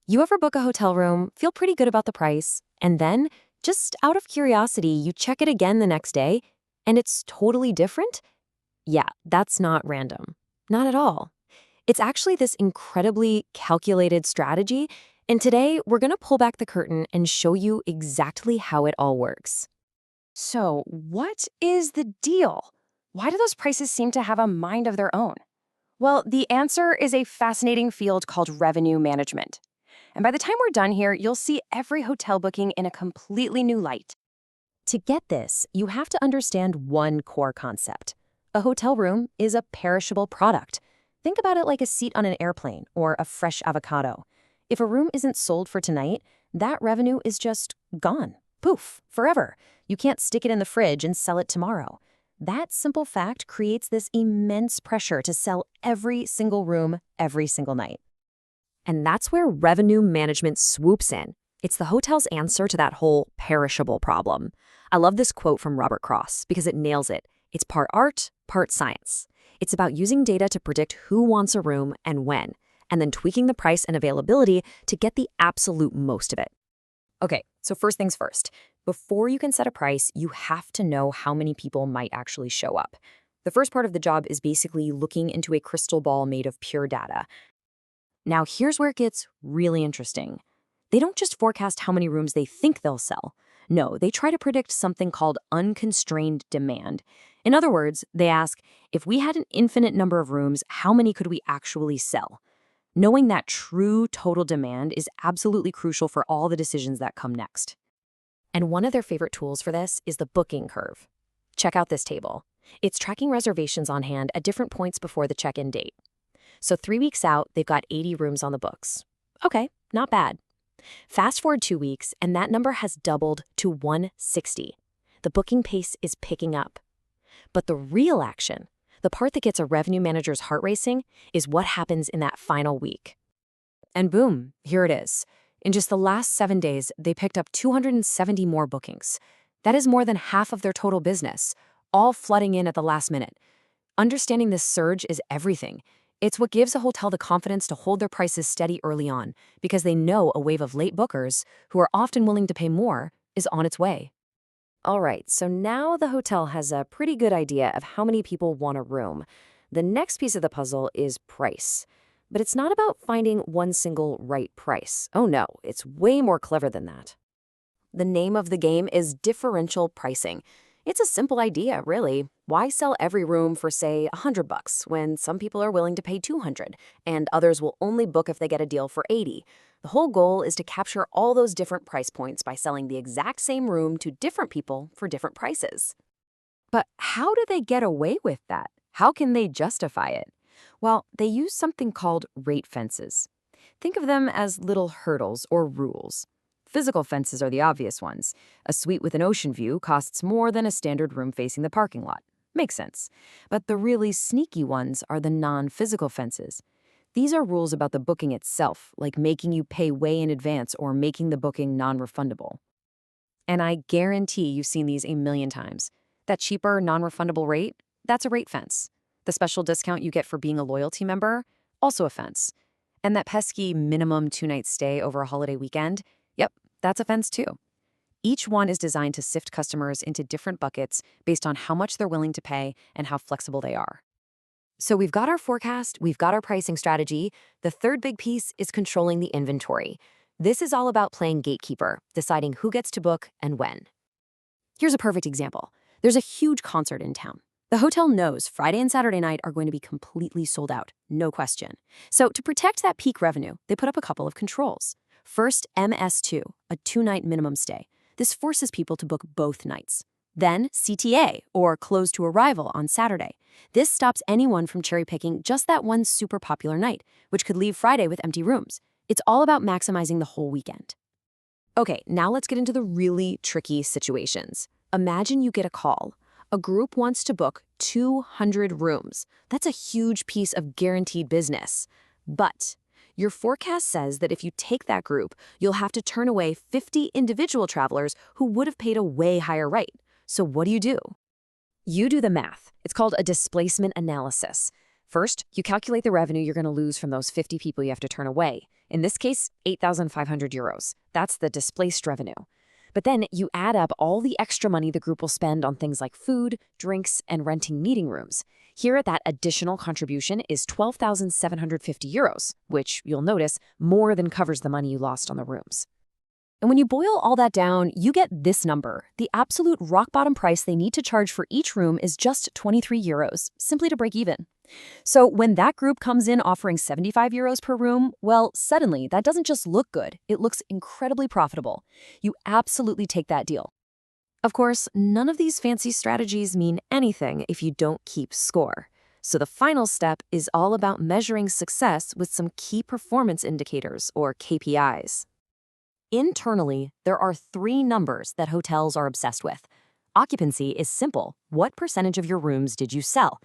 You ever book a hotel room, feel pretty good about the price, and then, just out of curiosity, you check it again the next day, and it's totally different? Yeah, that's not random. Not at all. It's actually this incredibly calculated strategy, and today we're going to pull back the curtain and show you exactly how it all works. So, what is the deal? Why do those prices seem to have a mind of their own? Well, the answer is a fascinating field called revenue management. And by the time we're done here, you'll see every hotel booking in a completely new light. To get this, you have to understand one core concept. A hotel room is a perishable product. Think about it like a seat on an airplane or a fresh avocado. If a room isn't sold for tonight, that revenue is just gone. Poof, forever. You can't stick it in the fridge and sell it tomorrow. That simple fact creates this immense pressure to sell every single room every single night. And that's where revenue management swoops in. It's the hotel's answer to that whole perishable problem. I love this quote from Robert Cross because it nails it. It's part art, part science. It's about using data to predict who wants a room and when, and then tweaking the price and availability to get the absolute most of it. Okay, so first things first. Before you can set a price, you have to know how many people might actually show up. The first part of the job is basically looking into a crystal ball made of pure data. Now, here's where it gets really interesting. They don't just forecast how many rooms they think they'll sell. No, they try to predict something called unconstrained demand. In other words, they ask, if we had an infinite number of rooms, how many could we actually sell? Knowing that true total demand is absolutely crucial for all the decisions that come next. And one of their favorite tools for this is the booking curve. Check out this table. It's tracking reservations on hand at different points before the check-in date. So 3 weeks out, they've got 80 rooms on the books. Okay, not bad. Fast forward 2 weeks, and that number has doubled to 160. The booking pace is picking up. But the real action, the part that gets a revenue manager's heart racing, is what happens in that final week. And boom, here it is. In just the last 7 days, they picked up 270 more bookings. That is more than half of their total business, all flooding in at the last minute. Understanding this surge is everything. It's what gives a hotel the confidence to hold their prices steady early on, because they know a wave of late bookers, who are often willing to pay more, is on its way. All right, so now the hotel has a pretty good idea of how many people want a room. The next piece of the puzzle is price. But it's not about finding one single right price. Oh no, it's way more clever than that. The name of the game is differential pricing. It's a simple idea, really. Why sell every room for, say, $100 when some people are willing to pay $200 and others will only book if they get a deal for $80? The whole goal is to capture all those different price points by selling the exact same room to different people for different prices. But how do they get away with that? How can they justify it? Well, they use something called rate fences. Think of them as little hurdles or rules. Physical fences are the obvious ones. A suite with an ocean view costs more than a standard room facing the parking lot. Makes sense. But the really sneaky ones are the non-physical fences. These are rules about the booking itself, like making you pay way in advance or making the booking non-refundable. And I guarantee you've seen these a million times. That cheaper, non-refundable rate, that's a rate fence. The special discount you get for being a loyalty member, also a fence. And that pesky minimum 2-night stay over a holiday weekend, yep, that's a fence too. Each one is designed to sift customers into different buckets based on how much they're willing to pay and how flexible they are. So we've got our forecast, we've got our pricing strategy. The third big piece is controlling the inventory. This is all about playing gatekeeper, deciding who gets to book and when. Here's a perfect example. There's a huge concert in town. The hotel knows Friday and Saturday night are going to be completely sold out, no question. So to protect that peak revenue, they put up a couple of controls. First, MS2, a 2-night minimum stay. This forces people to book both nights. Then CTA, or close to arrival on Saturday. This stops anyone from cherry-picking just that one super popular night, which could leave Friday with empty rooms. It's all about maximizing the whole weekend. Okay, now let's get into the really tricky situations. Imagine you get a call. A group wants to book 200 rooms. That's a huge piece of guaranteed business. But your forecast says that if you take that group, you'll have to turn away 50 individual travelers who would have paid a way higher rate. So what do? You do the math. It's called a displacement analysis. First, you calculate the revenue you're going to lose from those 50 people you have to turn away. In this case, 8,500 euros. That's the displaced revenue. But then you add up all the extra money the group will spend on things like food, drinks, and renting meeting rooms. Here, that additional contribution is 12,750 euros, which, you'll notice, more than covers the money you lost on the rooms. And when you boil all that down, you get this number. The absolute rock bottom price they need to charge for each room is just 23 euros, simply to break even. So when that group comes in offering 75 euros per room, well, suddenly that doesn't just look good, it looks incredibly profitable. You absolutely take that deal. Of course, none of these fancy strategies mean anything if you don't keep score. So the final step is all about measuring success with some key performance indicators, or KPIs. Internally, there are 3 numbers that hotels are obsessed with. Occupancy is simple. What percentage of your rooms did you sell?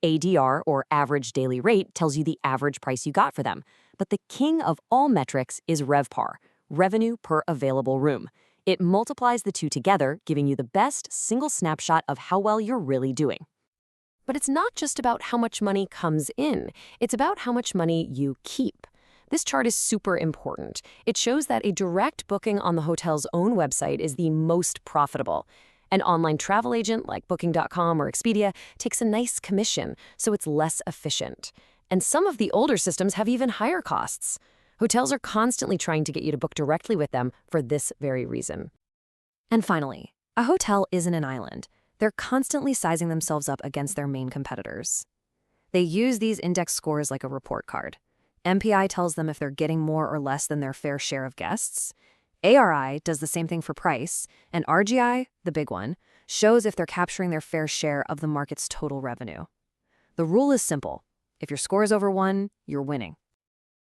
ADR, or average daily rate, tells you the average price you got for them. But the king of all metrics is RevPAR, revenue per available room. It multiplies the two together, giving you the best single snapshot of how well you're really doing. But it's not just about how much money comes in. It's about how much money you keep. This chart is super important. It shows that a direct booking on the hotel's own website is the most profitable. An online travel agent like Booking.com or Expedia takes a nice commission, so it's less efficient. And some of the older systems have even higher costs. Hotels are constantly trying to get you to book directly with them for this very reason. And finally, a hotel isn't an island. They're constantly sizing themselves up against their main competitors. They use these index scores like a report card. MPI tells them if they're getting more or less than their fair share of guests. ARI does the same thing for price, and RGI, the big one, shows if they're capturing their fair share of the market's total revenue. The rule is simple. If your score is over 1, you're winning.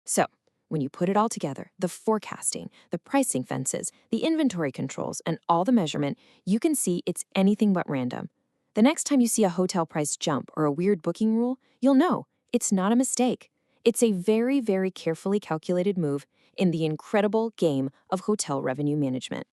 So, when you put it all together, the forecasting, the pricing fences, the inventory controls, and all the measurement, you can see it's anything but random. The next time you see a hotel price jump or a weird booking rule, you'll know it's not a mistake. It's a very, very carefully calculated move in the incredible game of hotel revenue management.